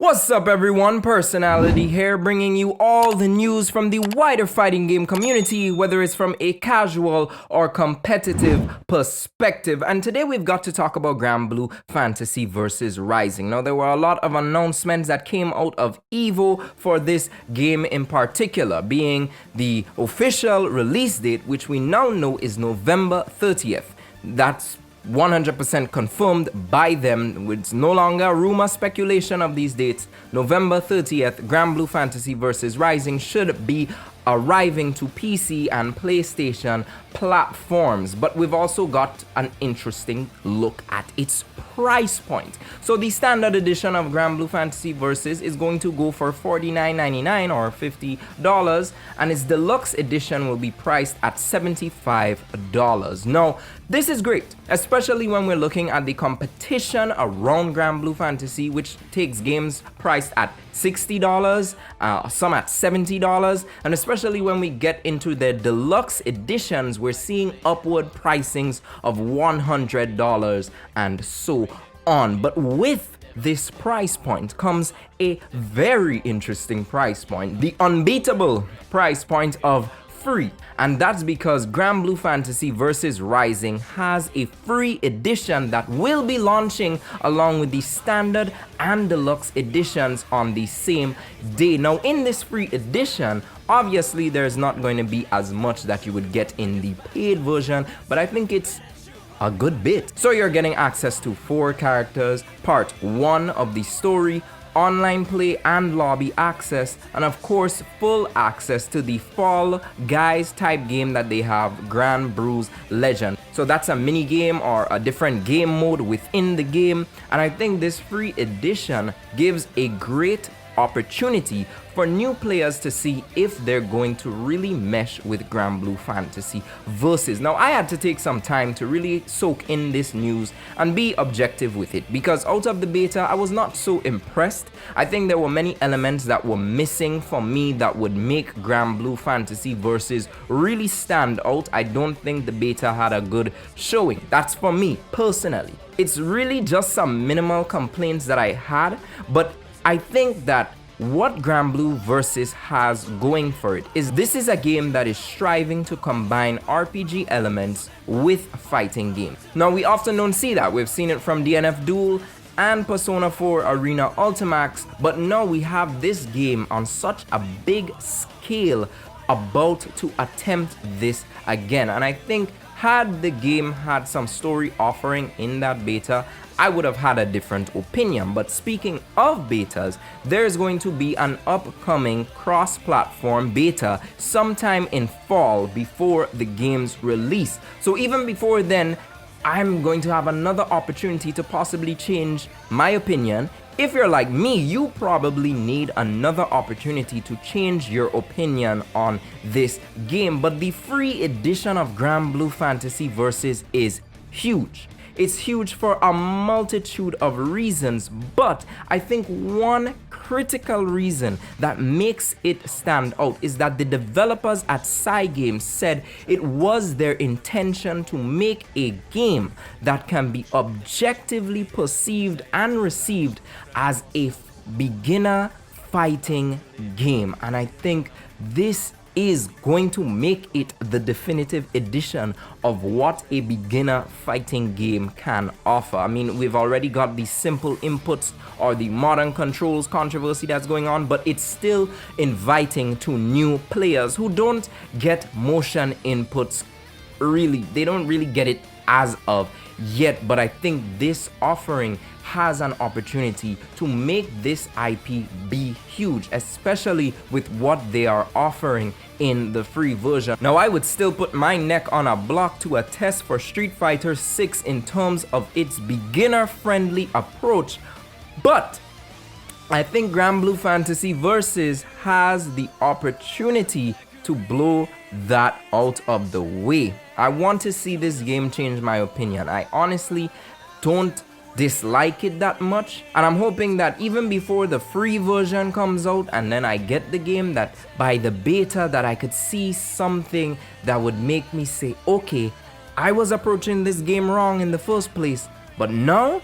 What's up everyone, Personality here, bringing you all the news from the wider fighting game community, whether it's from a casual or competitive perspective. And today we've got to talk about Granblue Fantasy Versus Rising. Now there were a lot of announcements that came out of EVO for this game in particular, being the official release date, which we now know is November 30th. That's 100% confirmed by them. It's no longer rumor speculation of these dates. November 30th, Granblue Fantasy Versus Rising should be arriving to PC and PlayStation platforms, but we've also got an interesting look at its price point. So the standard edition of Granblue Fantasy Versus is going to go for $49.99 or $50, and its deluxe edition will be priced at $75. Now, this is great, especially when we're looking at the competition around Granblue Fantasy, which takes games priced at $60, some at $70, and especially when we get into the deluxe editions, we're seeing upward pricings of $100 and so on. But with this price point comes a very interesting price point, the unbeatable price point of free. And that's because Granblue Fantasy Versus Rising has a free edition that will be launching along with the standard and deluxe editions on the same day. Now in this free edition, obviously there's not going to be as much that you would get in the paid version, but I think it's a good bit. So you're getting access to 4 characters, part 1 of the story, online play and lobby access, and of course full access to the Fall Guys type game that they have, Granblue Legend. So that's a mini game or a different game mode within the game, and I think this free edition gives a great opportunity for new players to see if they're going to really mesh with Granblue Fantasy Versus. Now I had to take some time to really soak in this news and be objective with it, because out of the beta I was not so impressed. I think there were many elements that were missing for me that would make Granblue Fantasy Versus really stand out. I don't think the beta had a good showing. That's for me personally. It's really just some minimal complaints that I had, but I think that what Granblue Versus has going for it is this is a game that is striving to combine RPG elements with fighting games. Now we often don't see that. We've seen it from DNF Duel and Persona 4 Arena Ultimax, but now we have this game on such a big scale about to attempt this again. And I think had the game had some story offering in that beta, I would have had a different opinion. But speaking of betas, there's going to be an upcoming cross-platform beta sometime in fall before the game's release. So even before then, I'm going to have another opportunity to possibly change my opinion. If you're like me, you probably need another opportunity to change your opinion on this game. But the free edition of Granblue Fantasy Versus is huge. It's huge for a multitude of reasons, but I think one critical reason that makes it stand out is that the developers at Cygames said it was their intention to make a game that can be objectively perceived and received as a beginner fighting game. And I think this is going to make it the definitive edition of what a beginner fighting game can offer. I mean, we've already got the simple inputs or the modern controls controversy that's going on, but it's still inviting to new players who don't get motion inputs really. They don't really get it as of yet, but I think this offering has an opportunity to make this IP be huge, especially with what they are offering in the free version. Now I would still put my neck on a block to attest for Street Fighter 6 in terms of its beginner friendly approach, but I think Granblue Fantasy Versus has the opportunity to blow that out of the way. I want to see this game change my opinion. I honestly don't dislike it that much, and I'm hoping that even before the free version comes out and then I get the game, that by the beta that I could see something that would make me say, okay, I was approaching this game wrong in the first place, but now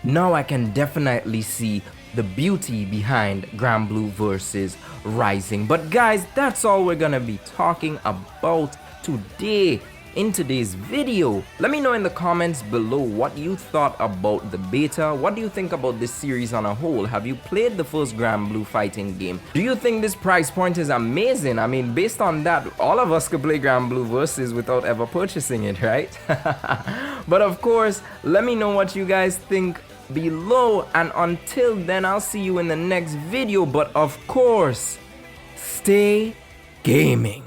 I can definitely see the beauty behind Granblue Versus Rising. But guys, that's all we're gonna be talking about today in today's video. Let me know in the comments below what you thought about the beta. What do you think about this series on a whole? Have you played the first Granblue fighting game? Do you think this price point is amazing? I mean, based on that, all of us could play Granblue Versus without ever purchasing it, right? But of course, let me know what you guys think below, and until then, I'll see you in the next video. But of course, stay gaming.